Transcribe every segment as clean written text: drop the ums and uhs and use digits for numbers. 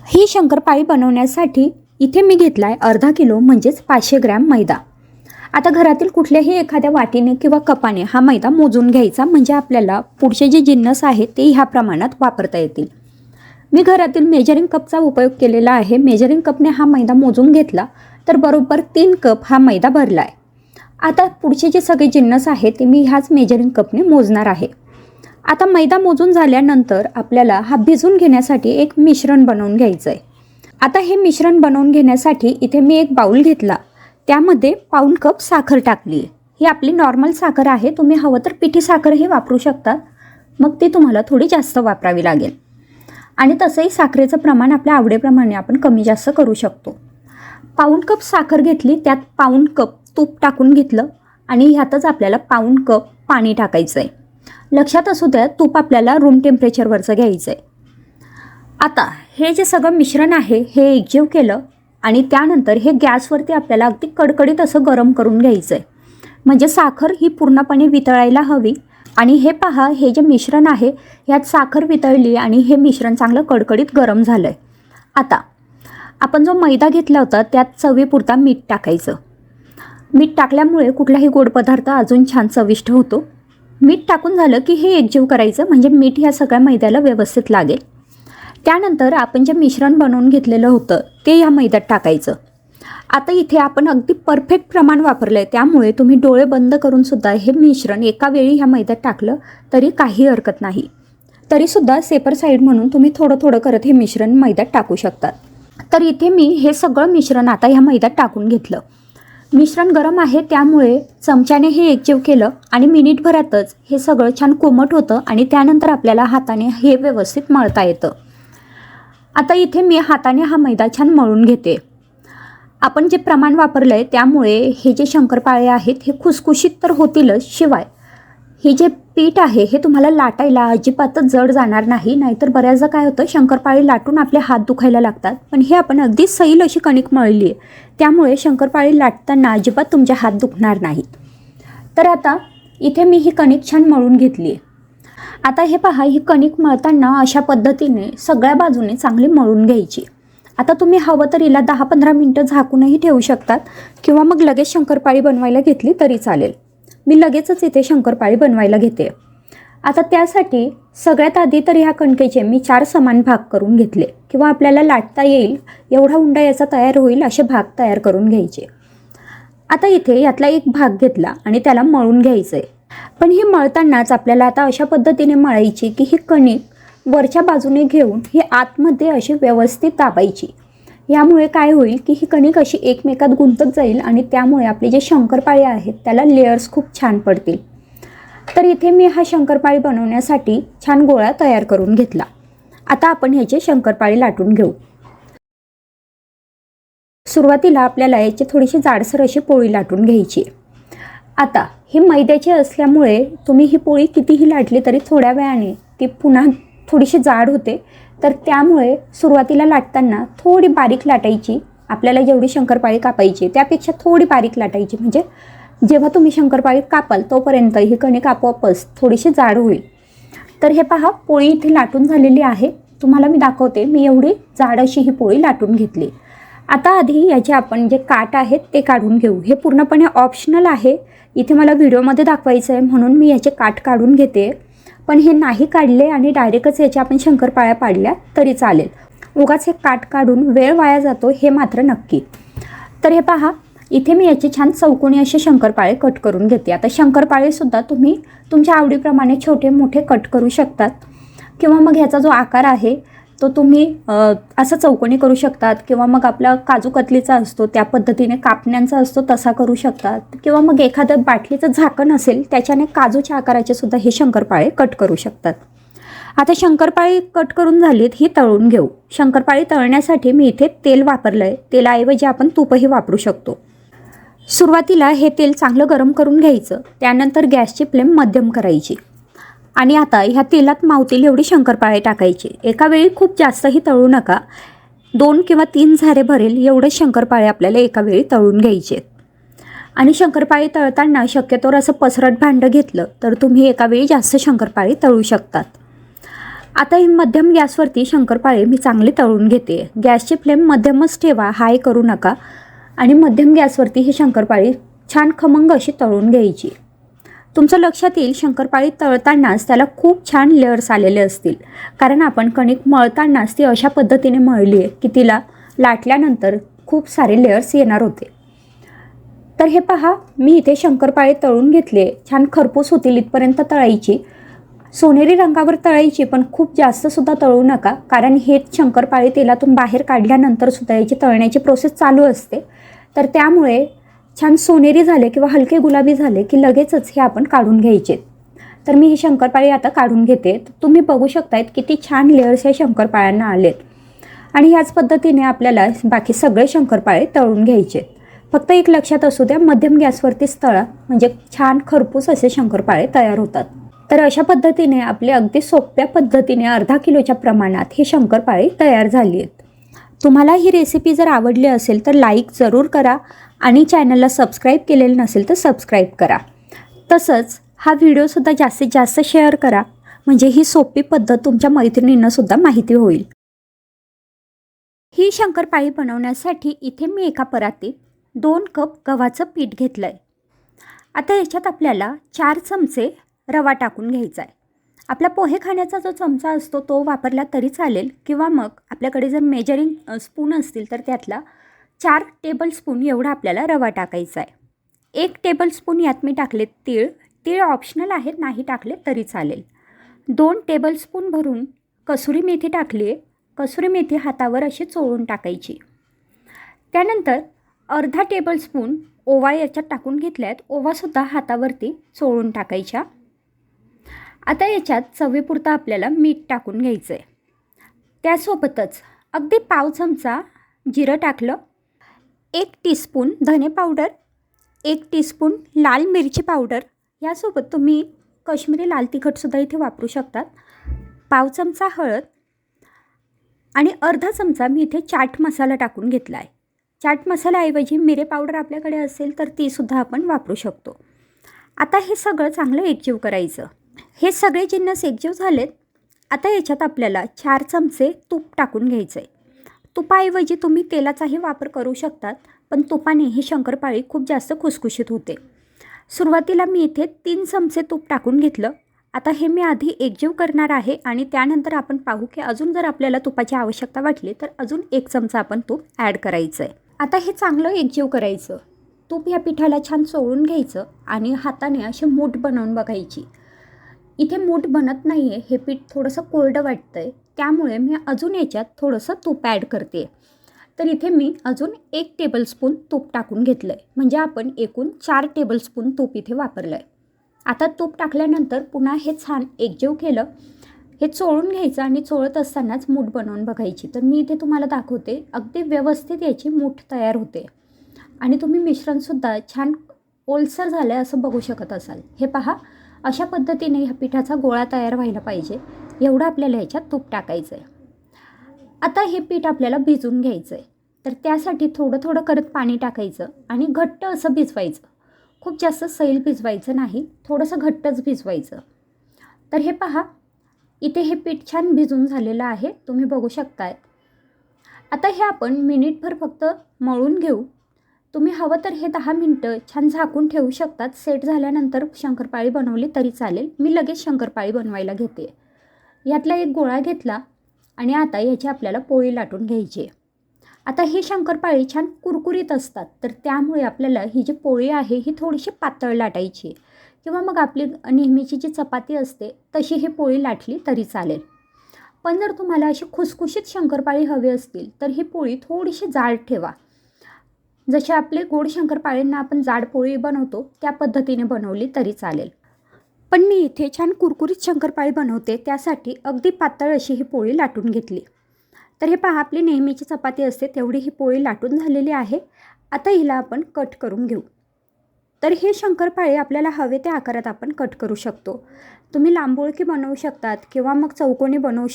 ही शंकरपाळी बनवण्यासाठी इथे मी घेतला आहे अर्धा किलो म्हणजेच 500 ग्रॅम मैदा। आता घरातील कुठल्याही एखाद्या वाटीने किंवा कपाने हा मैदा मोजून घ्यायचा, म्हणजे आपल्याला पुढचे जे जिन्नस आहेत ते ह्या प्रमाणात वापरता येतील। मी घरातील मेजरिंग कपचा उपयोग केलेला आहे। मेजरिंग कपने हा मैदा मोजून घेतला तर बरोबर 3 कप हा मैदा भरला आहे। आता पुढचे जे सगळे जिन्नस आहेत ते मी ह्याच मेजरिंग कपने मोजणार आहे। आता मैदा मोजून झाल्यानंतर आपल्याला हा भिजून घेण्यासाठी एक मिश्रण बनवून घ्यायचं आहे। आता हे मिश्रण बनवून घेण्यासाठी इथे मी एक बाउल घेतला, त्यामध्ये पाऊण कप साखर टाकली आहे। ही आपली नॉर्मल साखर आहे, तुम्ही हवं तर पिठी साखरही वापरू शकता, मग ती तुम्हाला थोडी जास्त वापरावी लागेल। आणि तसंही साखरेचं प्रमाण आपल्या आवडीप्रमाणे आपण कमी जास्त करू शकतो। पाऊण कप साखर घेतली, त्यात पाऊण कप तूप टाकून घेतलं आणि ह्यातच आपल्याला पाऊण कप पाणी टाकायचं आहे। लक्षात असू द्या, तूप आपल्याला रूम टेम्परेचरवरचं घ्यायचं आहे। आता हे जे सगळं मिश्रण आहे हे एकजीव केलं आणि त्यानंतर हे गॅसवरती आपल्याला अगदी कडकडीत असं गरम करून घ्यायचं आहे, म्हणजे साखर ही पूर्णपणे वितळायला हवी। आणि हे पहा, हे जे मिश्रण आहे ह्यात साखर वितळली आणि हे मिश्रण चांगलं कडकडीत गरम झालं आहे। आता आपण जो मैदा घेतला होता त्यात चवीपुरता मीठ टाकायचं। मीठ टाकल्यामुळे कुठलाही गोड पदार्थ अजून छान चविष्ट होतो। मीठ टाकून झालं की हे एकजीव करायचं, म्हणजे मीठ ह्या सगळ्या मैद्याला व्यवस्थित लागेल। त्यानंतर आपण जे मिश्रण बनवून घेतलेलं होतं ते या मैद्यात टाकायचं। आता इथे आपण अगदी परफेक्ट प्रमाण वापरलं आहे, त्यामुळे तुम्ही डोळे बंद करून सुद्धा हे मिश्रण एका वेळी ह्या मैद्यात टाकलं तरी काही हरकत नाही। तरीसुद्धा सेपर साईड म्हणून तुम्ही थोडं थोडं करत हे मिश्रण मैद्यात टाकू शकतात। तर इथे मी हे सगळं मिश्रण आता ह्या मैद्यात टाकून घेतलं। मिश्रण गरम आहे त्यामुळे चमच्याने हे एकजीव केलं आणि मिनिटभरातच हे सगळं छान कोमट होतं आणि त्यानंतर आपल्याला हाताने हे व्यवस्थित मळता येतं। आता इथे मी हाताने हा मैदा छान मळून घेते। आपण जे प्रमाण वापरलं आहे त्यामुळे हे जे शंकरपाळे आहेत हे खुसखुशीत तर होतीलच, शिवाय हे जे पीठ आहे हे तुम्हाला लाटायला अजिबातच जड जाणार नाही। नाहीतर बऱ्याचदा काय होतं, शंकरपाळी लाटून आपले हात दुखायला लागतात, पण हे आपण अगदी सैल अशी कणिक मळली आहे, त्यामुळे शंकरपाळी लाटताना अजिबात तुमचे हात दुखणार नाहीत। तर आता इथे मी ही कणिक छान मळून घेतली आहे। आता हे पहा, ही कणिक मळताना अशा पद्धतीने सगळ्या बाजूने चांगली मळून घ्यायची। आता तुम्ही हवं तर हिला 10-15 मिनटं झाकूनही ठेवू शकतात किंवा मग लगेच शंकरपाळी बनवायला घेतली तरी चालेल। मी लगेचच इथे शंकरपाळी बनवायला घेते। आता त्यासाठी सगळ्यात आधी तर ह्या कणकेचे मी 4 समान भाग करून घेतले, किंवा आपल्याला लाटता येईल एवढा उंडा याचा तयार होईल असे भाग तयार करून घ्यायचे। आता इथे यातला एक भाग घेतला आणि त्याला मळून घ्यायचं आहे। पण ही मळतानाच आपल्याला आता अशा पद्धतीने मळायची की ही कणिक वरच्या बाजूने घेऊन ही आतमध्ये अशी व्यवस्थित दाबायची। यामुळे काय होईल की ही कणिक अशी एकमेकात गुंतत जाईल आणि त्यामुळे आपले जे शंकरपाळे आहेत त्याला लेयर्स खूप छान पडतील। तर इथे मी हा शंकरपाळी बनवण्यासाठी छान गोळा तयार करून घेतला। आता आपण ह्याचे शंकरपाळी लाटून घेऊ। सुरुवातीला आपल्याला याची थोडीशी जाडसर अशी पोळी लाटून घ्यायची। आता हे मैद्याचे असल्यामुळे तुम्ही ही पोळी कितीही लाटली तरी थोड्या वेळाने ती पुन्हा थोडीशी जाड होते, तर त्यामुळे सुरुवातीला लाटताना थोडी बारीक लाटायची। आपल्याला जेवढी शंकरपाळी कापायची त्यापेक्षा थोडी बारीक लाटायची, म्हणजे जेव्हा तुम्ही शंकरपाळी कापाल तोपर्यंत ही कणिक आपोआपच थोडीशी जाड होईल। तर हे पहा, पोळी इथे लाटून झालेली आहे, तुम्हाला मी दाखवते। मी एवढी जाड अशी ही पोळी लाटून घेतली। आता आधी याचे आपण जे काट आहेत ते काढून घेऊ। हे पूर्णपणे ऑप्शनल आहे, इथे मला व्हिडिओमध्ये दाखवायचं आहे म्हणून मी याचे काट काढून घेते। पण हे नाही काढले आणि डायरेक्टच याच्या आपण शंकरपाळ्या पाडल्या तरी चालेल, उगाच हे काट काढून वेळ वाया जातो हे मात्र नक्की। तर हे पहा, इथे मी याचे छान चौकोनी असे शंकरपाळे कट करून घेते। आता शंकरपाळेसुद्धा तुम्ही तुमच्या आवडीप्रमाणे छोटे मोठे कट करू शकतात, किंवा मग ह्याचा जो आकार आहे तो तुम्ही असं चौकोनी करू शकतात, किंवा मग आपला काजू कतलीचा असतो त्या पद्धतीने कापण्यांचा असतो तसा करू शकतात, किंवा मग एखादं बाटलीचं झाकण असेल त्याच्याने काजूच्या आकाराचे सुद्धा हे शंकरपाळे कट करू शकतात। आता शंकरपाळी कट करून झालीत, ही तळून घेऊ। शंकरपाळी तळण्यासाठी मी इथे तेल वापरलं आहे, तेलाऐवजी आपण तूपही वापरू शकतो। सुरुवातीला हे तेल चांगलं गरम करून घ्यायचं, त्यानंतर गॅसची फ्लेम मध्यम करायची आणि आता ह्या तेलात मावतील एवढी शंकरपाळे टाकायची। एका वेळी खूप जास्तही तळू नका, 2 किंवा 3 झारे भरेल एवढे शंकरपाळे आपल्याला एका वेळी तळून घ्यायचे। आणि शंकरपाळी तळताना शक्यतोवर असं पसरट भांडं घेतलं तर तुम्ही एका वेळी जास्त शंकरपाळी तळू शकतात। आता ही मध्यम गॅसवरती शंकरपाळे मी चांगले तळून घेते. गॅसची फ्लेम मध्यमच ठेवा, हाय करू नका. आणि मध्यम गॅसवरती ही शंकरपाळी छान खमंग अशी तळून घ्यायची. तुमचं लक्षात येईल शंकरपाळी तळतानाच त्याला खूप छान लेअर्स आलेले असतील, कारण आपण कणिक मळतानाच ती अशा पद्धतीने मळली आहे की तिला लाटल्यानंतर खूप सारे लेअर्स येणार होते. तर हे पहा, मी इथे शंकरपाळे तळून घेतले. छान खरपूस होतील इथपर्यंत तळायची, सोनेरी रंगावर तळायची, पण खूप जास्तसुद्धा तळू नका, कारण हे शंकरपाळे तेलातून बाहेर काढल्यानंतरसुद्धा याची तळण्याची प्रोसेस चालू असते. तर त्यामुळे छान सोनेरी झाले किंवा हलके गुलाबी झाले की लगेचच हे आपण काढून घ्यायचे. तर मी ही शंकरपाळी आता काढून घेते. तुम्ही बघू शकतायत किती छान लेअर्स या शंकरपाळ्यांना आलेत. आणि ह्याच पद्धतीने आपल्याला बाकी सगळे शंकरपाळे तळून घ्यायचे. फक्त एक लक्षात असू द्या, मध्यम गॅसवरतीच तळा, म्हणजे छान खरपूस असे शंकरपाळे तयार होतात. तर अशा पद्धतीने आपले अगदी सोप्या पद्धतीने अर्धा किलोच्या प्रमाणात ही शंकरपाळी तयार झाली आहेत. तुम्हाला ही रेसिपी जर आवडली असेल तर लाईक जरूर करा आणि चॅनलला सबस्क्राईब केलेलं नसेल तर सबस्क्राईब करा. तसंच हा व्हिडिओसुद्धा जास्तीत जास्त शेअर करा, म्हणजे ही सोपी पद्धत तुमच्या मैत्रिणींनासुद्धा माहिती होईल. ही शंकरपाळी बनवण्यासाठी इथे मी एका परातीत 2 कप गव्हाचं पीठ घेतलं आहे. आता याच्यात आपल्याला 4 चमचे रवा टाकून घ्यायचा आहे. आपला पोहे खाण्याचा जो चमचा असतो तो वापरला तरी चालेल, किंवा मग आपल्याकडे जर मेजरिंग स्पून असतील तर त्यातला 4 टेबलस्पून एवढा आपल्याला रवा टाकायचा आहे. 1 टेबलस्पून यात मी टाकले तीळ. तीळ ऑप्शनल आहेत, नाही टाकले तरी चालेल. 2 टेबलस्पून भरून कसुरी मेथी टाकली आहे. कसुरी मेथी हातावर अशी चोळून टाकायची. त्यानंतर अर्धा टेबलस्पून ओवा याच्यात टाकून घेतल्या आहेत. ओवासुद्धा हातावरती चोळून टाकायच्या. आता याच्यात चवीपुरता आपल्याला मीठ टाकून घ्यायचं आहे. त्यासोबतच अगदी पाव चमचा जिरं टाकलं, 1 टीस्पून धने पावडर, 1 टीस्पून लाल मिरची पावडर, यासोबत तुम्ही काश्मीरी लाल तिखटसुद्धा इथे वापरू शकतात, पाव चमचा हळद आणि अर्धा चमचा मी इथे चाट मसाला टाकून घेतला आहे. चाट मसाल्याऐवजी मिरे पावडर आपल्याकडे असेल तर तीसुद्धा आपण वापरू शकतो. आता हे सगळं चांगलं एकजीव करायचं. हे सगळे जिन्नस एकजीव झालेत. आता याच्यात आपल्याला 4 चमचे तूप टाकून घ्यायचं आहे. तुपाऐवजी तुम्ही तेलाचाही वापर करू शकतात, पण तुपाने ही शंकरपाळी खूप जास्त खुसखुशीत होते. सुरुवातीला मी इथे 3 चमचे तूप टाकून घेतलं. आता हे मी आधी एकजीव करणार आहे आणि त्यानंतर आपण पाहू की अजून जर आपल्याला तुपाची आवश्यकता वाटली तर अजून 1 चमचा आपण तूप ॲड करायचं आहे. आता हे चांगलं एकजीव करायचं. तूप ह्या पिठाला छान चोळून घ्यायचं आणि हाताने अशी मूठ बनवून बघायची. इथे मूठ बनत नाही आहे, हे पीठ थोडंसं कोरडं वाटतं आहे, त्यामुळे मी अजून याच्यात थोडंसं तूप ॲड करते. तर इथे मी अजून 1 टेबलस्पून तूप टाकून घेतलं आहे, म्हणजे आपण एकूण 4 टेबलस्पून तूप इथे वापरलं आहे. आता तूप टाकल्यानंतर पुन्हा हे छान एकजीव केलं. हे चोळून घ्यायचं आणि चोळत असतानाच मूठ बनवून बघायची. तर मी इथे तुम्हाला दाखवते, अगदी व्यवस्थित याची मूठ तयार होते आणि तुम्ही मिश्रणसुद्धा छान ओलसर झालं आहे असं बघू शकत असाल. हे पहा, अशा पद्धतीने ह्या पिठाचा गोळा तयार व्हायला पाहिजे, एवढं आपल्याला ह्याच्यात तूप टाकायचं आहे. आता हे पीठ आपल्याला भिजवून घ्यायचं आहे. तर त्यासाठी थोडं थोडं करत पाणी टाकायचं आणि घट्ट असं भिजवायचं. खूप जास्त सैल भिजवायचं नाही, थोडंसं घट्टच भिजवायचं. तर हे पहा, इथे हे पीठ छान भिजून झालेलं आहे, तुम्ही बघू शकताय. आता हे आपण मिनिटभर फक्त मळून घेऊ. तुम्ही हवं तर हे 10 मिनटं छान झाकून ठेवू शकतात. सेट झाल्यानंतर शंकरपाळी बनवली तरी चालेल. मी लगेच शंकरपाळी बनवायला घेते. यातला एक गोळा घेतला आणि आता याची आपल्याला पोळी लाटून घ्यायची आहे. आता ही शंकरपाळी छान कुरकुरीत असतात, तर त्यामुळे आपल्याला ही जी पोळी आहे ही थोडीशी पातळ लाटायची, किंवा मग आपली नेहमीची जी चपाती असते तशी ही पोळी लाटली तरी चालेल. पण जर तुम्हाला अशी खुसखुशीत शंकरपाळी हवी असतील तर ही पोळी थोडीशी जाड ठेवा. जसे आपले गोड शंकरपाळींना आपण जाड पोळी बनवतो त्या पद्धतीने बनवली तरी चालेल. पण मी इथे छान कुरकुरीत शंकरपाळी बनवते, त्यासाठी अगदी पातळ अशी ही पोळी लाटून घेतली. तर हे पहा, आपली नेहमीची चपाती असते तेवढी ही पोळी लाटून झालेली आहे. आता हिला आपण कट करून घेऊ. तर हे शंकरपाळे आपल्याला हवे त्या आकारात आपण कट करू शकतो. तुम्ही लांबोळकी बनवू शकतात किंवा मग चौकोनी बनवू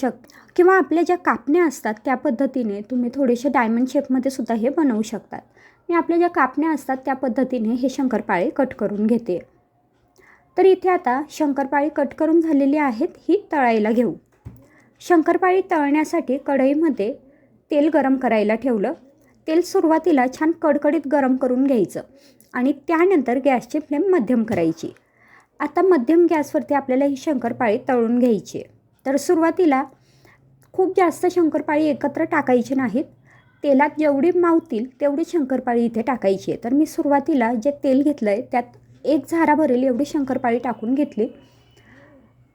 किंवा आपल्या ज्या कापण्या असतात त्या पद्धतीने तुम्ही थोडेसे डायमंड शेपमध्ये सुद्धा हे बनवू शकतात. मी आपल्या ज्या कापण्या असतात त्या पद्धतीने हे शंकरपाळे कट करून घेते. तर इथे आता शंकरपाळी कट करून झालेली आहेत, ही तळायला घेऊ. शंकरपाळी तळण्यासाठी कढईमध्ये तेल गरम करायला ठेवलं. तेल सुरुवातीला छान कडकडीत गरम करून घ्यायचं आणि त्यानंतर गॅसची फ्लेम मध्यम करायची. आता मध्यम गॅसवरती आपल्याला ही शंकरपाळी तळून घ्यायची आहे. तर सुरुवातीला खूप जास्त शंकरपाळी एकत्र टाकायची नाहीत. तेलात जेवढी मावतील तेवढी शंकरपाळी इथे टाकायची आहे. तर मी सुरुवातीला जे तेल घेतलं आहे त्यात 1 झारा भरेल एवढी शंकरपाळी टाकून घेतली.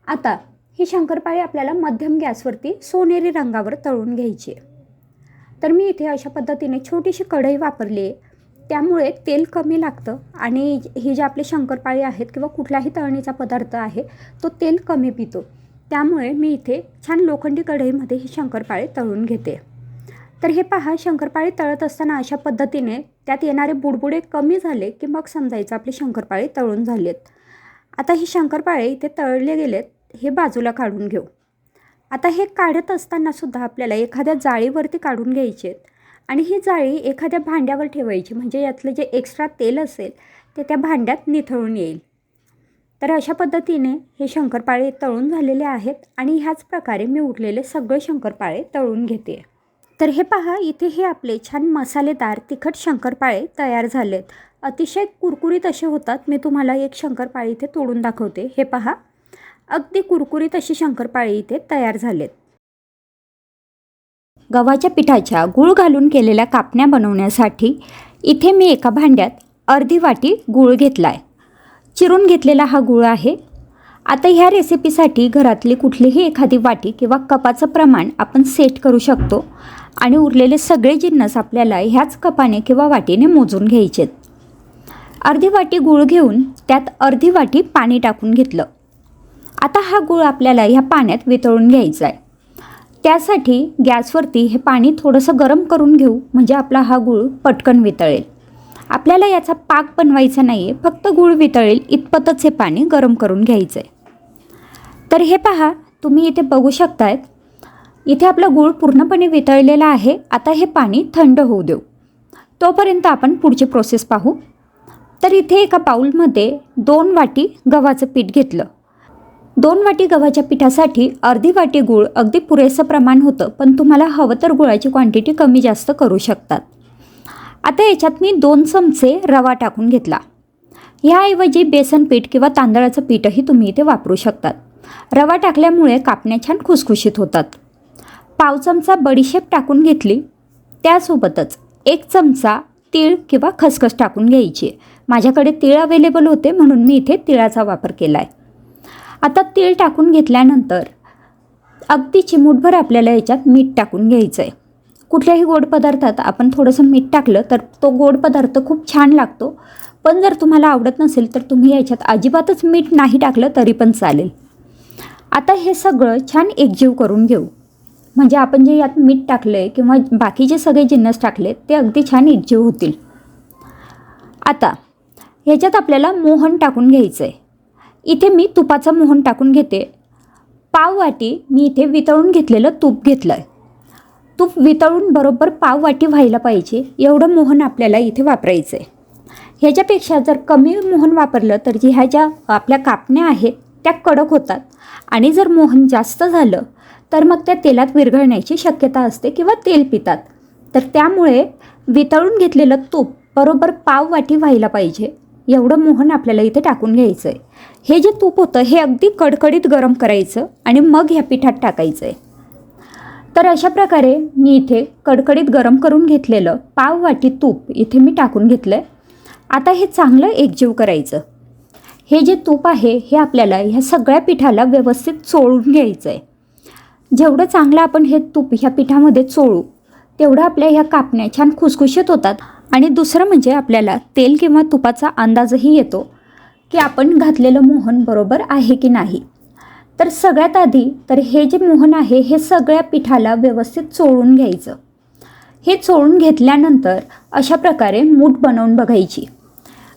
आता ही शंकरपाळी आपल्याला मध्यम गॅसवरती सोनेरी रंगावर तळून घ्यायची आहे. तर मी इथे अशा पद्धतीने छोटीशी कढई वापरली आहे. त्यामुळे तेल कमी लागतं आणि ही जी आपली शंकरपाळी आहेत किंवा कुठलाही तळणीचा पदार्थ आहे तो तेल कमी पितो. त्यामुळे मी इथे छान लोखंडी कढईमध्ये ही शंकरपाळी तळून घेते. तर हे पहा, शंकरपाळी तळत असताना अशा पद्धतीने त्यात येणारे बुडबुडे कमी झाले की मग समजायचं आपली शंकरपाळी तळून झाली आहेत. आता ही शंकरपाळी इथे तळले गेलेत, हे बाजूला काढून घेऊ. आता हे काढत असतानासुद्धा आपल्याला एखाद्या जाळीवरती काढून घ्यायचे आहेत आणि ही जाळी एखाद्या भांड्यावर ठेवायची, म्हणजे यातलं जे एक्स्ट्रा तेल असेल ते त्या भांड्यात निथळून येईल. तर अशा पद्धतीने हे शंकरपाळे तळून झालेले आहेत आणि ह्याच प्रकारे मी उरलेले सगळे शंकरपाळे तळून घेते. तर हे पहा, इथे हे आपले छान मसालेदार तिखट शंकरपाळे तयार झालेत. अतिशय कुरकुरीत असे होतात. मी तुम्हाला एक शंकरपाळी इथे तोडून दाखवते. हे पहा, अगदी कुरकुरीत अशी शंकरपाळी इथे तयार झालेत. गव्हाच्या पिठाच्या गूळ घालून केलेल्या कापण्या बनवण्यासाठी इथे मी एका भांड्यात अर्धी वाटी गूळ घेतला आहे. चिरून घेतलेला हा गूळ आहे. आता ह्या रेसिपीसाठी घरातली कुठलीही एखादी वाटी किंवा कपाचं प्रमाण आपण सेट करू शकतो आणि उरलेले सगळे जिन्नस आपल्याला ह्याच कपाने किंवा वाटीने मोजून घ्यायचेत. अर्धी वाटी गूळ घेऊन त्यात अर्धी वाटी पाणी टाकून घेतलं. आता हा गूळ आपल्याला ह्या पाण्यात वितळून घ्यायचा आहे. त्यासाठी गॅसवरती हे पाणी थोडंसं गरम करून घेऊ, म्हणजे आपला हा गूळ पटकन वितळेल. आपल्याला याचा पाक बनवायचा नाही आहे, फक्त गूळ वितळेल इतपतच हे पाणी गरम करून घ्यायचं आहे. तर हे पहा, तुम्ही इथे बघू शकतायत, इथे आपला गूळ पूर्णपणे वितळलेला आहे. आता हे पाणी थंड होऊ देऊ, तोपर्यंत आपण पुढची प्रोसेस पाहू. तर इथे एका बाउलमध्ये 2 वाटी गव्हाचं पीठ घेतलं. 2 वाटी गव्हाच्या पिठासाठी अर्धी वाटी गूळ अगदी पुरेसं प्रमाण होतं, पण तुम्हाला हवं तर गुळाची क्वांटिटी कमी जास्त करू शकतात. आता याच्यात मी 2 चमचे रवा टाकून घेतला. ह्याऐवजी बेसन पीठ किंवा तांदळाचं पीठही तुम्ही इथे वापरू शकतात. रवा टाकल्यामुळे कापण्या छान खुसखुशीत होतात. पाव चमचा बडीशेप टाकून घेतली. त्यासोबतच 1 चमचा तीळ किंवा खसखस टाकून घ्यायची. माझ्याकडे तीळ अवेलेबल होते म्हणून मी इथे तिळाचा वापर केला आहे. आता तीळ टाकून घेतल्यानंतर अगदी चिमूटभर आपल्याला याच्यात मीठ टाकून घ्यायचं आहे. कुठल्याही गोड पदार्थात आपण थोडंसं मीठ टाकलं तर तो गोड पदार्थ खूप छान लागतो. पण जर तुम्हाला आवडत नसेल तर तुम्ही याच्यात अजिबातच मीठ नाही टाकलं तरी पण चालेल. आता हे सगळं छान एकजीव करून घेऊ, म्हणजे आपण जे यात मीठ टाकलं आहे किंवा बाकीचे सगळे जिन्नस टाकले ते अगदी छान एकजीव होतील. आता ह्याच्यात आपल्याला मोहन टाकून घ्यायचं आहे. इथे मी तुपाचं मोहन टाकून घेते. पाव वाटी मी इथे वितळून घेतलेलं तूप घेतलं आहे. तूप वितळून बरोबर पाव वाटी व्हायला पाहिजे एवढं मोहन आपल्याला इथे वापरायचं आहे. ह्याच्यापेक्षा जर कमी मोहन वापरलं तर ह्या ज्या आपल्या कापण्या आहेत त्या कडक होतात आणि जर मोहन जास्त झालं तर मग त्या तेलात विरघळण्याची शक्यता असते किंवा तेल पितात. तर त्यामुळे वितळून घेतलेलं तूप बरोबर पाव वाटी व्हायला पाहिजे एवढं मोहन आपल्याला इथे टाकून घ्यायचं आहे. हे जे तूप होतं हे अगदी कडकडीत गरम करायचं आणि मग ह्या पिठात टाकायचं आहे. तर अशा प्रकारे मी इथे कडकडीत गरम करून घेतलेलं पाव वाटी तूप इथे मी टाकून घेतलं आहे. आता हे चांगलं एकजीव करायचं. हे जे तूप आहे हे आपल्याला ह्या सगळ्या पिठाला व्यवस्थित चोळून घ्यायचं आहे. जेवढं चांगलं आपण हे तूप ह्या पिठामध्ये चोळू तेवढं आपल्या ह्या कापण्या छान खुसखुशीत होतात. आणि दुसरं म्हणजे आपल्याला तेल किंवा तुपाचा अंदाजही येतो की आपण घातलेलं मोहन बरोबर आहे की नाही. तर सगळ्यात आधी तर हे जे मोहन आहे हे सगळ्या पिठाला व्यवस्थित चोळून घ्यायचं. हे चोळून घेतल्यानंतर अशा प्रकारे मूठ बनवून बघायची.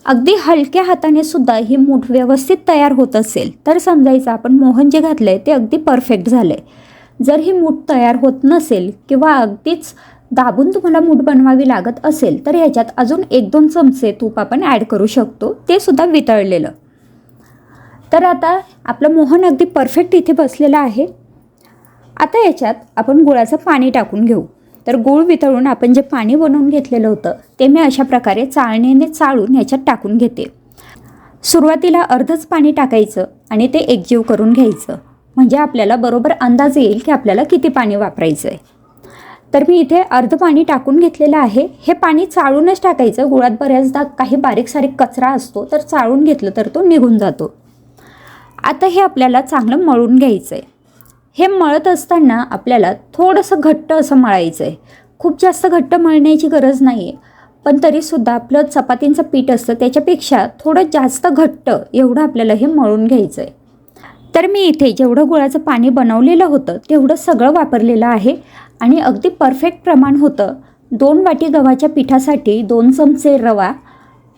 अगदी हलक्या हाताने सुद्धा ही मूठ व्यवस्थित तयार होत असेल तर समजायचं आपण मोहन जे घातलं आहे ते अगदी परफेक्ट झालं आहे. जर ही मूठ तयार होत नसेल किंवा अगदीच दाबून तुम्हाला मूठ बनवावी लागत असेल तर ह्याच्यात अजून 1-2 चमचे तूप आपण ॲड करू शकतो, ते सुद्धा वितळलेलं. तर आता आपलं मोहन अगदी परफेक्ट इथे बसलेलं आहे. आता याच्यात आपण गुळाचं पाणी टाकून घेऊ. तर गूळ वितळून आपण जे पाणी बनवून घेतलेलं होतं ते मी अशा प्रकारे चाळणीने चाळून याच्यात टाकून घेते. सुरुवातीला अर्धच पाणी टाकायचं आणि ते एकजीव करून घ्यायचं, म्हणजे आपल्याला बरोबर अंदाज येईल की आपल्याला किती पाणी वापरायचं आहे. तर मी इथे अर्ध पाणी टाकून घेतलेलं आहे. हे पाणी चाळूनच टाकायचं. गुळात बऱ्याचदा काही बारीक सारीक कचरा असतो, तर चाळून घेतलं तर तो निघून जातो. आता हे आपल्याला चांगलं मळून घ्यायचं आहे. हे मळत असताना आपल्याला थोडंसं घट्ट असं मळायचं आहे. खूप जास्त घट्ट मळण्याची गरज नाही आहे, पण तरीसुद्धा आपलं चपातींचं पीठ असतं त्याच्यापेक्षा थोडं जास्त घट्ट एवढं आपल्याला हे मळून घ्यायचं आहे. तर मी इथे जेवढं गुळाचं पाणी बनवलेलं होतं तेवढं सगळं वापरलेलं आहे आणि अगदी परफेक्ट प्रमाण होतं. 2 वाटी गव्हाच्या पिठासाठी 2 चमचे रवा,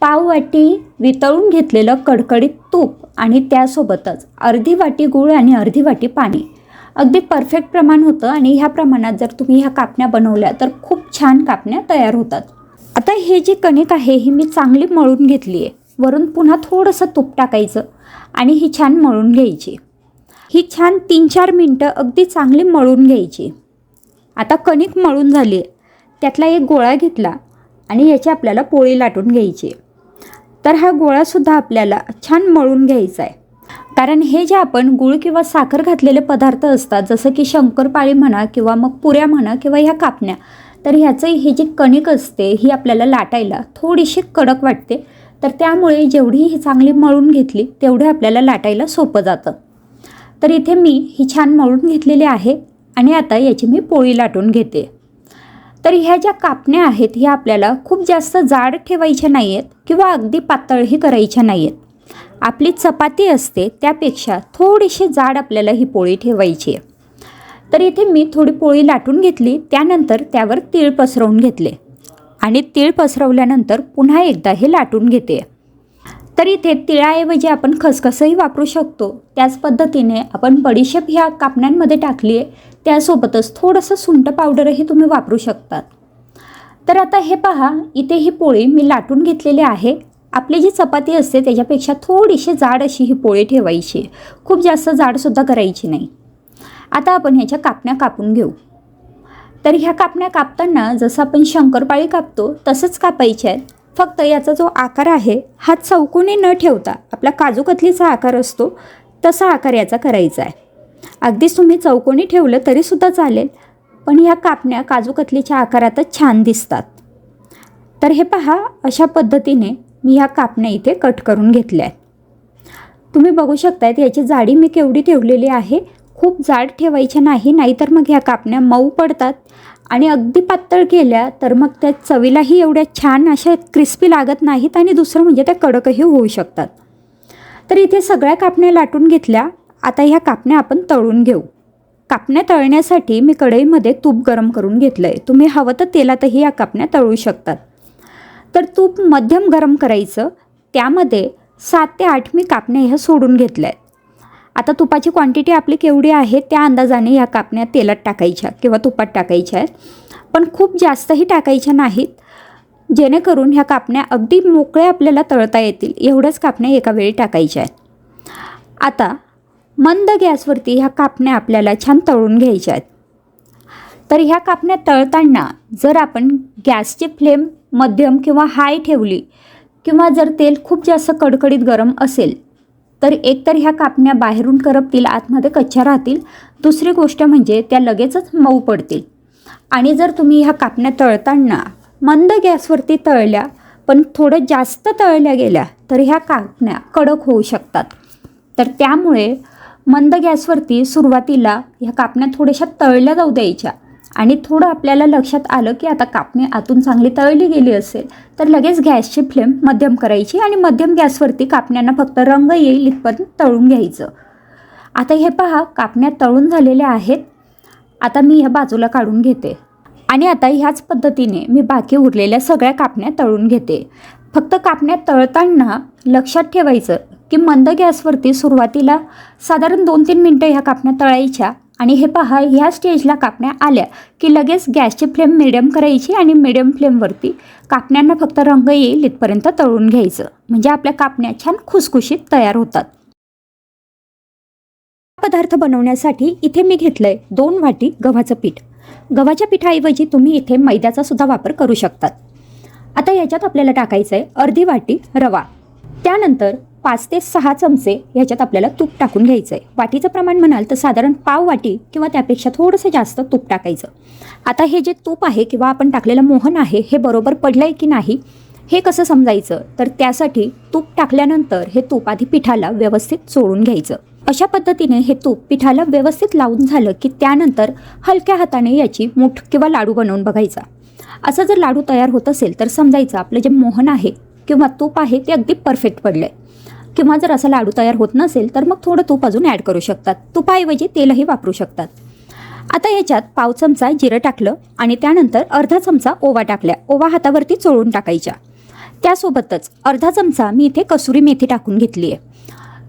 पाव वाटी वितळून घेतलेलं कडकडीत तूप आणि त्यासोबतच अर्धी वाटी गूळ आणि अर्धी वाटी पाणी. अगदी परफेक्ट प्रमाण होतं आणि ह्या प्रमाणात जर तुम्ही ह्या कापण्या बनवल्या तर खूप छान कापण्या तयार होतात. आता हे जी कणिक आहे ही मी चांगली मळून घेतली आहे. वरून पुन्हा थोडंसं तूप टाकायचं आणि ही छान मळून घ्यायची. ही छान 3-4 मिनटं अगदी चांगली मळून घ्यायची. आता कणिक मळून झाली आहे. त्यातला एक गोळा घेतला आणि याची आपल्याला पोळी लाटून घ्यायची. तर हा गोळासुद्धा आपल्याला छान मळून घ्यायचा आहे, कारण हे जे आपण गूळ किंवा साखर घातलेले पदार्थ असतात, जसं की शंकरपाळी म्हणा किंवा मग पुऱ्या म्हणा किंवा ह्या कापण्या, तर ह्याचं ही जी कणिक असते ही आपल्याला लाटायला थोडीशी कडक वाटते. तर त्यामुळे जेवढी ही चांगली मळून घेतली तेवढे आपल्याला लाटायला सोपं जातं. तर इथे मी ही छान मळून घेतलेली आहे आणि आता याची मी पोळी लाटून घेते. तर ह्या ज्या कापण्या आहेत ह्या आपल्याला खूप जास्त जाड ठेवायच्या नाही आहेत किंवा अगदी पातळही करायच्या नाही आहेत. आपली चपाती असते त्यापेक्षा थोडीशी जाड आपल्याला ही पोळी ठेवायची आहे. तर इथे मी थोडी पोळी लाटून घेतली. त्यानंतर त्यावर तीळ पसरवून घेतले आणि तीळ पसरवल्यानंतर पुन्हा एकदा हे लाटून घेते. तर इथे तिळाऐवजी आपण खसखसही वापरू शकतो. त्याच पद्धतीने आपण बडीशेप ह्या कापण्यांमध्ये टाकली आहे, त्यासोबतच थोडंसं सुंठ पावडरही तुम्ही वापरू शकतात. तर आता हे पहा, इथे ही पोळी मी लाटून घेतलेली आहे. आपली जी चपाती असते त्याच्यापेक्षा थोडीशी जाड अशी ही पोळी ठेवायची, खूप जास्त जाडसुद्धा करायची नाही. आता आपण ह्याच्या कापण्या कापून घेऊ. तर ह्या कापण्या कापताना जसं आपण शंकरपाळी कापतो तसंच कापायच्या आहेत. फक्त याचा जो आकार आहे हा चौकोनी न ठेवता आपला काजू कतलीचा आकार असतो तसा आकार याचा करायचा आहे. अगदीच तुम्ही चौकोनी ठेवलं तरीसुद्धा चालेल, पण ह्या कापण्या काजू कतलीच्या आकारातच छान दिसतात. तर हे पहा, अशा पद्धतीने मी ह्या कापण्या इथे कट करून घेतल्या आहेत. तुम्ही बघू शकतायत याची जाडी मी केवढी ठेवलेली आहे. खूप जाड ठेवायच्या नाही, नाहीतर मग ह्या कापण्या मऊ पडतात आणि अगदी पातळ केल्या तर मग त्या चवीलाही एवढ्या छान अशा क्रिस्पी लागत नाहीत आणि दुसरं म्हणजे त्या कडकही होऊ शकतात. तर इथे सगळ्या कापण्या लाटून घेतल्या. आता ह्या कापण्या आपण तळून घेऊ. कापण्या तळण्यासाठी मी कढईमध्ये तूप गरम करून घेतलं आहे. तुम्ही हवं तर तेलातही या कापण्या तळू शकतात. तर तूप मध्यम गरम करायचं, त्यामध्ये 7 ते 8 मी कापण्या ह्या सोडून घेतल्या आहेत. आता तुपाची क्वांटिटी आपली केवढी आहे त्या अंदाजाने ह्या कापण्या तेलात टाकायच्या किंवा तुपात टाकायच्या आहेत, पण खूप जास्तही टाकायच्या नाहीत, जेणेकरून ह्या कापण्या अगदी मोकळ्या आपल्याला तळता येतील एवढ्याच कापण्या एका वेळी टाकायच्या आहेत. आता मंद गॅसवरती ह्या कापण्या आपल्याला छान तळून घ्यायच्या आहेत. तर ह्या कापण्या तळताना जर आपण गॅसची फ्लेम मध्यम किंवा हाय ठेवली किंवा जर तेल खूप जास्त कडकडीत गरम असेल तर एकतर ह्या कापण्या बाहेरून करपतील, आतमध्ये कच्च्या राहतील. दुसरी गोष्ट म्हणजे त्या लगेचच मऊ पडतील. आणि जर तुम्ही ह्या कापण्या तळताना मंद गॅसवरती तळल्या पण थोडं जास्त तळल्या गेल्या तर ह्या कापण्या कडक होऊ शकतात. तर त्यामुळे मंद गॅसवरती सुरुवातीला ह्या कापण्या थोड्याशा तळल्या जाऊ द्यायच्या आणि थोडं आपल्याला लक्षात आलं की आता कापणी आतून चांगली तळली गेली असेल तर लगेच गॅसची फ्लेम मध्यम करायची आणि मध्यम गॅसवरती कापण्यांना फक्त रंग येईल इथपर्यंत तळून घ्यायचं. आता हे पहा, कापण्या तळून झालेल्या आहेत. आता मी ह्या बाजूला काढून घेते आणि आता ह्याच पद्धतीने मी बाकी उरलेल्या सगळ्या कापण्या तळून घेते. फक्त कापण्या तळताना लक्षात ठेवायचं की मंद गॅसवरती सुरुवातीला साधारण 2-3 मिनटं ह्या कापण्या तळायच्या आणि हे पहा, ह्या स्टेजला कापण्या आल्या की लगेच गॅसची फ्लेम मिडियम करायची आणि मिडियम फ्लेमवरती कापण्यांना फक्त रंग येईल इथपर्यंत तळून घ्यायचं, म्हणजे आपल्या कापण्या छान खुसखुशीत तयार होतात. पदार्थ बनवण्यासाठी इथे मी घेतलंय 2 वाटी गव्हाचं पीठ. गव्हाच्या पिठाऐवजी तुम्ही इथे मैद्याचा सुद्धा वापर करू शकतात. आता याच्यात आपल्याला टाकायचं आहे अर्धी वाटी रवा. त्यानंतर 5 ते 6 चमचे याच्यात आपल्याला तूप टाकून घ्यायचं आहे. वाटीचं प्रमाण म्हणाल तर साधारण पाव वाटी किंवा त्यापेक्षा थोडंसं जास्त तूप टाकायचं. आता हे जे तूप आहे किंवा आपण टाकलेलं मोहन आहे हे बरोबर पडलं आहे की नाही हे कसं समजायचं, तर त्यासाठी तूप टाकल्यानंतर हे तूप आधी पिठाला व्यवस्थित चोळून घ्यायचं. अशा पद्धतीने हे तूप पिठाला व्यवस्थित लावून झालं की त्यानंतर हलक्या हाताने याची मूठ किंवा लाडू बनवून बघायचा. असं जर लाडू तयार होत असेल तर समजायचं आपलं जे मोहन आहे किंवा तूप आहे ते अगदी परफेक्ट पडलं आहे. किंवा जर असा लाडू तयार होत नसेल तर मग थोडं तूप अजून ॲड करू शकतात. तुपाऐवजी तेलही वापरू शकतात. आता याच्यात पाव चमचा जिरं टाकलं आणि त्यानंतर अर्धा चमचा ओवा टाकल्या. ओवा हातावरती चोळून टाकायच्या. त्यासोबतच अर्धा चमचा मी इथे कसुरी मेथी टाकून घेतली आहे.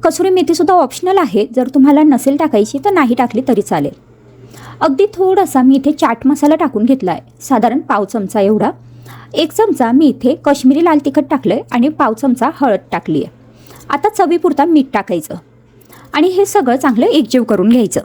कसुरी मेथीसुद्धा ऑप्शनल आहे, जर तुम्हाला नसेल टाकायची तर नाही टाकली तरी चालेल. अगदी थोडासा मी इथे चाट मसाला टाकून घेतला आहे, साधारण पाव चमचा एवढा. 1 चमचा मी इथे काश्मीरी लाल तिखट टाकलं आहे आणि पाव चमचा हळद टाकली आहे. आता चवीपुरता मीठ टाकायचं आणि हे सगळं चांगलं एकजीव करून घ्यायचं.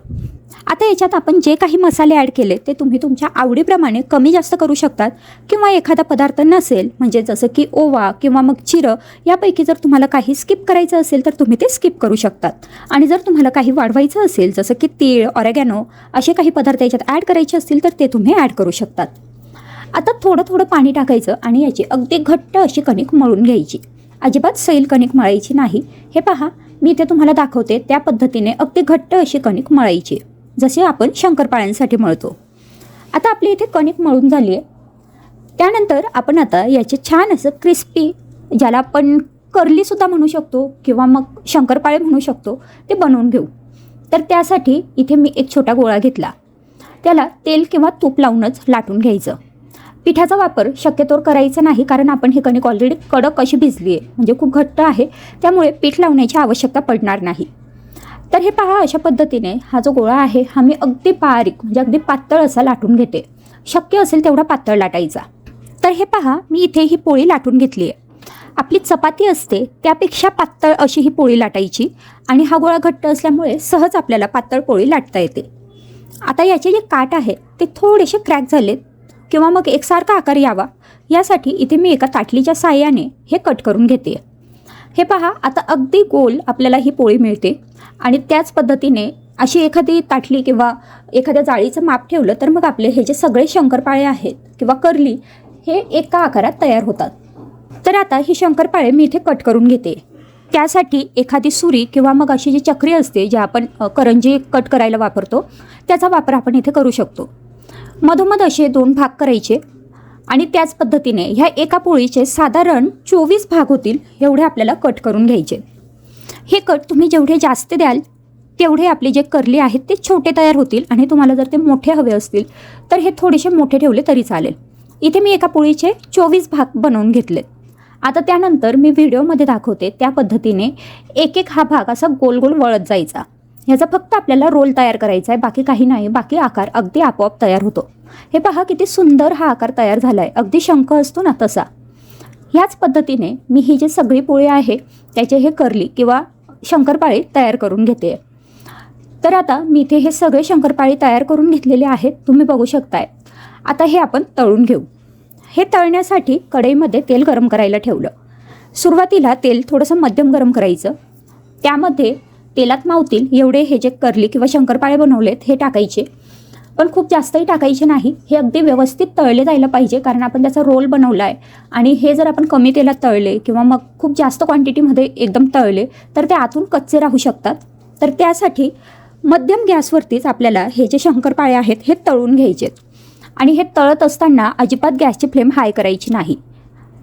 आता याच्यात आपण जे काही मसाले ॲड केले ते तुम्ही तुमच्या आवडीप्रमाणे कमी जास्त करू शकतात किंवा एखादा पदार्थ नसेल म्हणजे जसं की ओवा किंवा मग जिरं यापैकी जर तुम्हाला काही स्किप करायचं असेल तर तुम्ही ते स्किप करू शकतात. आणि जर तुम्हाला काही वाढवायचं असेल जसं की तीळ, ऑरेगॅनो असे काही पदार्थ याच्यात ॲड करायचे असतील तर ते तुम्ही ॲड करू शकतात. आता थोडं थोडं पाणी टाकायचं आणि याची अगदी घट्ट अशी कणिक मळून घ्यायची. अजिबात सैल कणिक मळायची नाही. हे पहा मी इथे तुम्हाला दाखवते त्या पद्धतीने अगदी घट्ट अशी कणिक मळायची जसे आपण शंकरपाळ्यांसाठी मळतो. आता आपली इथे कणिक मळून झाली आहे. त्यानंतर आपण आता याचे छान असं क्रिस्पी, ज्याला आपण कर्लीसुद्धा म्हणू शकतो किंवा मग शंकरपाळे म्हणू शकतो, ते बनवून घेऊ. तर त्यासाठी इथे मी एक छोटा गोळा घेतला. त्याला तेल किंवा तूप लावूनच लाटून घ्यायचं. पिठाचा वापर शक्यतोवर करायचा नाही कारण आपण हे कणिक ऑलरेडी कडक अशी भिजली आहे, म्हणजे खूप घट्ट आहे, त्यामुळे पीठ लावण्याची आवश्यकता पडणार नाही. तर हे पहा अशा पद्धतीने हा जो गोळा आहे हा मी अगदी बारीक म्हणजे अगदी पातळ असा लाटून घेते. शक्य असेल तेवढा पातळ लाटायचा. तर हे पहा मी इथे ही पोळी लाटून घेतली आहे. आपली चपाती असते त्यापेक्षा पातळ अशी ही पोळी लाटायची आणि हा गोळा घट्ट असल्यामुळे सहज आपल्याला पातळ पोळी लाटता येते. आता याचे जे काठ आहेत ते थोडेसे क्रॅक झालेत किंवा मग एकसारखा आकार यावा यासाठी इथे मी एका ताटलीच्या साहाय्याने हे कट करून घेते. हे पहा आता अगदी गोल आपल्याला ही पोळी मिळते. आणि त्याच पद्धतीने अशी एखादी ताटली किंवा एखाद्या जाळीचं माप ठेवलं तर मग आपले हे जे सगळे शंकरपाळे आहेत किंवा कर्ली हे एका आकारात तयार होतात. तर आता ही शंकरपाळे मी इथे कट करून घेते. त्यासाठी एखादी सुरी किंवा मग अशी जी चक्री असते जे आपण करंजी कट करायला वापरतो त्याचा वापर आपण इथे करू शकतो. मधोमध असे 2 भाग करायचे आणि त्याच पद्धतीने ह्या एका पोळीचे साधारण 24 भाग होतील एवढे आपल्याला कट करून घ्यायचे. हे कट तुम्ही जेवढे जास्त द्याल तेवढे आपले जे कर्ली आहेत ते छोटे तयार होतील आणि तुम्हाला जर ते मोठे हवे असतील तर हे थोडेसे मोठे ठेवले तरी चालेल. इथे मी एका पोळीचे 24 भाग बनवून घेतलेत. आता त्यानंतर मी व्हिडिओमध्ये दाखवते त्या पद्धतीने एक एक हा भाग असा गोल गोल वळत जायचा. ह्याचा फक्त आपल्याला रोल तयार करायचा आहे, बाकी काही नाही. बाकी आकार अगदी आपोआप तयार होतो. हे पहा किती सुंदर हा आकार तयार झाला आहे, अगदी शंख असतो ना तसा. ह्याच पद्धतीने मी ही जी सगळी पोळी आहे त्याचे हे कर्ली किंवा शंकरपाळे तयार करून घेते. तर आता मी इथे हे सगळे शंकरपाळे तयार करून घेतलेले आहेत, तुम्ही बघू शकताय. आता हे आपण तळून घेऊ. हे तळण्यासाठी कढईमध्ये तेल गरम करायला ठेवलं. सुरुवातीला तेल थोडंसं मध्यम गरम करायचं. त्यामध्ये तेलात मावतील एवढे हे जे कर्ली किंवा शंकरपाळे बनवलेत हे टाकायचे, पण खूप जास्तही टाकायचे नाही. हे अगदी व्यवस्थित तळले जायला पाहिजे कारण आपण त्याचा रोल बनवला आहे आणि हे जर आपण कमी तेलात तळले किंवा मग खूप जास्त क्वांटिटीमध्ये एकदम तळले तर ते आतून कच्चे राहू शकतात. तर त्यासाठी मध्यम गॅसवरतीच आपल्याला हे जे शंकरपाळे आहेत हे तळून घ्यायचे आणि हे तळत असताना अजिबात गॅसची फ्लेम हाय करायची नाही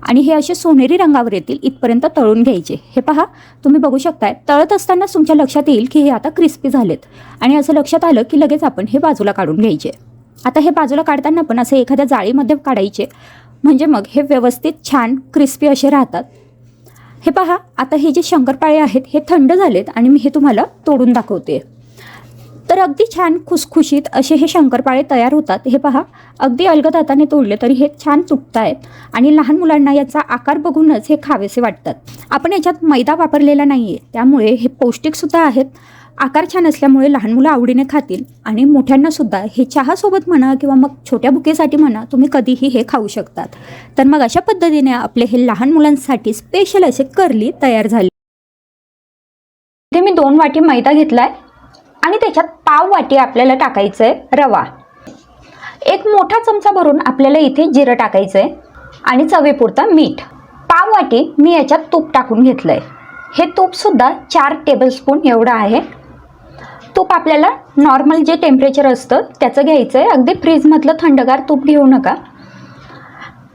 आणि हे असे सोनेरी रंगावर येतील इथपर्यंत तळून घ्यायचे. हे पहा तुम्ही बघू शकताय, तळत असतानाच तुमच्या लक्षात येईल की हे आता क्रिस्पी झालेत आणि असं लक्षात आलं की लगेच आपण हे बाजूला काढून घ्यायचे. आता हे बाजूला काढताना पण असं एखाद्या जाळीमध्ये काढायचे म्हणजे मग हे व्यवस्थित छान क्रिस्पी असे राहतात. हे पहा आता हे जे शंकरपाळे आहेत हे थंड झालेत आणि मी हे तुम्हाला तोडून दाखवते. तर अगदी छान खुसखुशीत असे हे शंकरपाळे तयार होतात. हे पहा अगदी अलगद हाताने तोडले तरी हे छान तुटत आहेत आणि लहान मुलांना याचा आकार बघूनच हे खावेसे वाटतात. आपण याच्यात मैदा वापरलेला नाही आहे त्यामुळे हे पौष्टिकसुद्धा आहेत आकार छान असल्यामुळे लहान मुलं आवडीने खातील आणि मोठ्यांनासुद्धा हे चहासोबत म्हणा किंवा मग छोट्या बुकेसाठी म्हणा तुम्ही कधीही हे खाऊ शकतात. तर मग अशा पद्धतीने आपले हे लहान मुलांसाठी स्पेशल असे कर्ली तयार झाले. इथे मी 2 वाटी मैदा घेतलाय आणि त्याच्यात पाव वाटी आपल्याला टाकायचं आहे रवा. 1 मोठा चमचा भरून आपल्याला इथे जिरं टाकायचं आहे आणि चवीपुरतं मीठ. पाव वाटी मी याच्यात तूप टाकून घेतलं आहे. हे तूपसुद्धा 4 टेबलस्पून एवढं आहे. तूप आपल्याला नॉर्मल जे टेम्परेचर असतं त्याचं घ्यायचं आहे. अगदी फ्रीजमधलं थंडगार तूप घेऊ नका.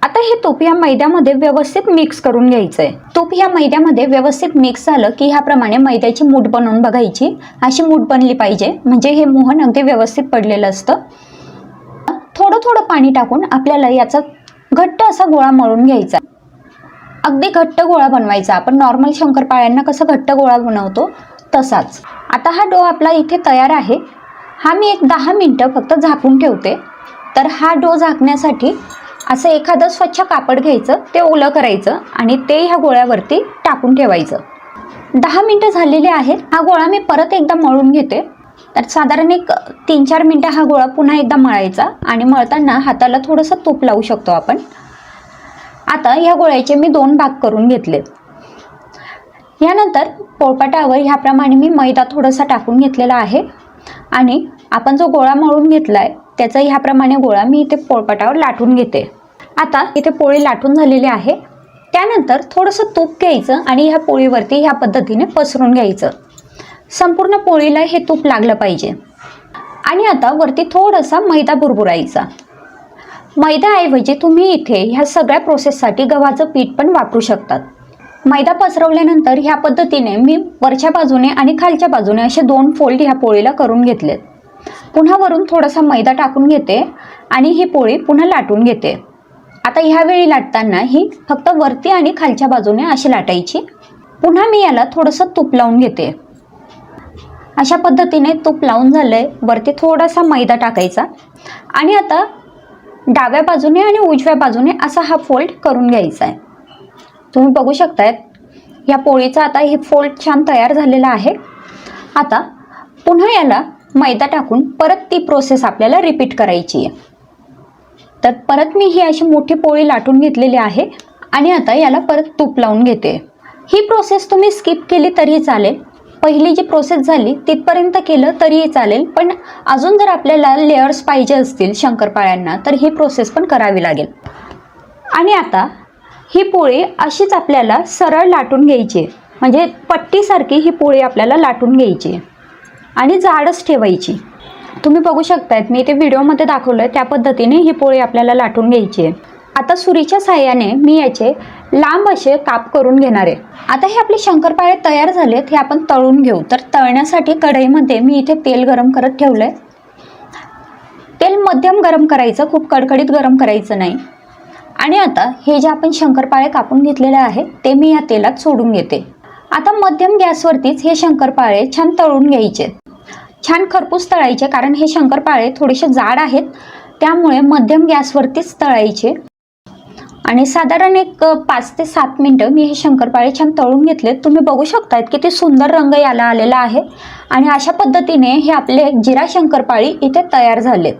आता हे तूप या मैद्यामध्ये व्यवस्थित मिक्स करून घ्यायचं आहे. तूप या मैद्यामध्ये व्यवस्थित मिक्स झालं की ह्याप्रमाणे मैद्याची मूठ बनवून बघायची. अशी मूठ बनली पाहिजे म्हणजे हे मोहन अगदी व्यवस्थित पडलेलं असतं. थोडं थोडं पाणी टाकून आपल्याला याचा घट्ट असा गोळा मळून घ्यायचा. अगदी घट्ट गोळा बनवायचा. आपण नॉर्मल शंकरपाळ्यांना कसं घट्ट गोळा बनवतो तसाच. आता हा डो आपला इथे तयार आहे. हा मी एक 10 मिनटं फक्त झाकून ठेवते. तर हा डो झाकण्यासाठी असं एखादं स्वच्छ कापड घ्यायचं, ते ओलं करायचं आणि ते ह्या गोळ्यावरती टाकून ठेवायचं. 10 मिनटं झालेले आहेत. हा गोळा मी परत एकदा मळून घेते. तर साधारण एक 3-4 मिनटं हा गोळा पुन्हा एकदा मळायचा आणि मळताना हाताला थोडंसं तूप लावू शकतो आपण. आता ह्या गोळ्याचे मी 2 भाग करून घेतले. यानंतर पोळपाटावर ह्याप्रमाणे मी मैदा थोडासा टाकून घेतलेला आहे आणि आपण जो गोळा मळून घेतला आहे त्याचा ह्याप्रमाणे गोळा मी इथे पोळपाटावर लाटून घेते. आता इथे पोळी लाटून झालेली आहे. त्यानंतर थोडंसं तूप घ्यायचं आणि ह्या पोळीवरती ह्या पद्धतीने पसरून घ्यायचं. संपूर्ण पोळीला हे तूप लागलं पाहिजे. आणि आता वरती थोडासा मैदा बुरबुरायचा. मैद्याऐवजी तुम्ही इथे ह्या सगळ्या प्रोसेससाठी गव्हाचं पीठ पण वापरू शकतात. मैदा पसरवल्यानंतर ह्या पद्धतीने मी वरच्या बाजूने आणि खालच्या बाजूने असे 2 फोल्ड ह्या पोळीला करून घेतलेत. पुन्हा वरून थोडासा मैदा टाकून घेते आणि ही पोळी पुन्हा लाटून घेते. आता ह्यावेळी लाटताना ही फक्त वरती आणि खालच्या बाजूने अशी लाटायची. पुन्हा मी याला थोडंसं तूप लावून घेते. अशा पद्धतीने तूप लावून झालंय. वरती थोडासा मैदा टाकायचा आणि आता डाव्या बाजूने आणि उजव्या बाजूने असा हा फोल्ड करून घ्यायचा आहे. तुम्ही बघू शकताय या पोळीचा आता हे फोल्ड छान तयार झालेला आहे. आता पुन्हा याला मैदा टाकून परत ती प्रोसेस आपल्याला रिपीट करायची आहे. तर परत मी ही अशी मोठी पोळी लाटून घेतलेली आहे आणि आता याला परत तूप लावून घेते. ही प्रोसेस तुम्ही स्किप केली तरीही चालेल. पहिली जी प्रोसेस झाली तिथपर्यंत केलं तरीही चालेल. पण अजून जर आपल्याला लेयर्स पाहिजे असतील शंकरपाळ्यांना तर ही प्रोसेस पण करावी लागेल. आणि आता ही पोळी अशीच आपल्याला सरळ लाटून घ्यायची. म्हणजे पट्टीसारखी ही पोळी आपल्याला लाटून घ्यायची आणि जाडच ठेवायची. तुम्ही बघू शकतायत मी इथे व्हिडिओमध्ये दाखवलं आहे त्या पद्धतीने ही पोळी आपल्याला लाटून घ्यायची आहे. आता सुरीच्या साहाय्याने मी याचे लांब असे काप करून घेणार आहे. आता हे आपले शंकरपाळे तयार झालेत. हे आपण तळून घेऊ. तर तळण्यासाठी कढईमध्ये मी इथे तेल गरम करत ठेवलं आहे. तेल मध्यम गरम करायचं, खूप कडकडीत गरम करायचं नाही. आणि आता हे जे आपण शंकरपाळे कापून घेतलेले आहेत ते मी या तेलात सोडून घेते. आता मध्यम गॅसवरतीच हे शंकरपाळे छान तळून घ्यायचे. छान खरपूस तळायचे कारण हे शंकरपाळे थोडेसे जाड आहेत. त्यामुळे मध्यम गॅसवरतीच तळायचे. आणि साधारण एक 5 ते 7 मिनटं मी हे शंकरपाळे छान तळून घेतलेत. तुम्ही बघू शकतायत किती सुंदर रंग याला आलेला आहे. आणि अशा पद्धतीने हे आपले जिरा शंकरपाळी इथे तयार झालेत.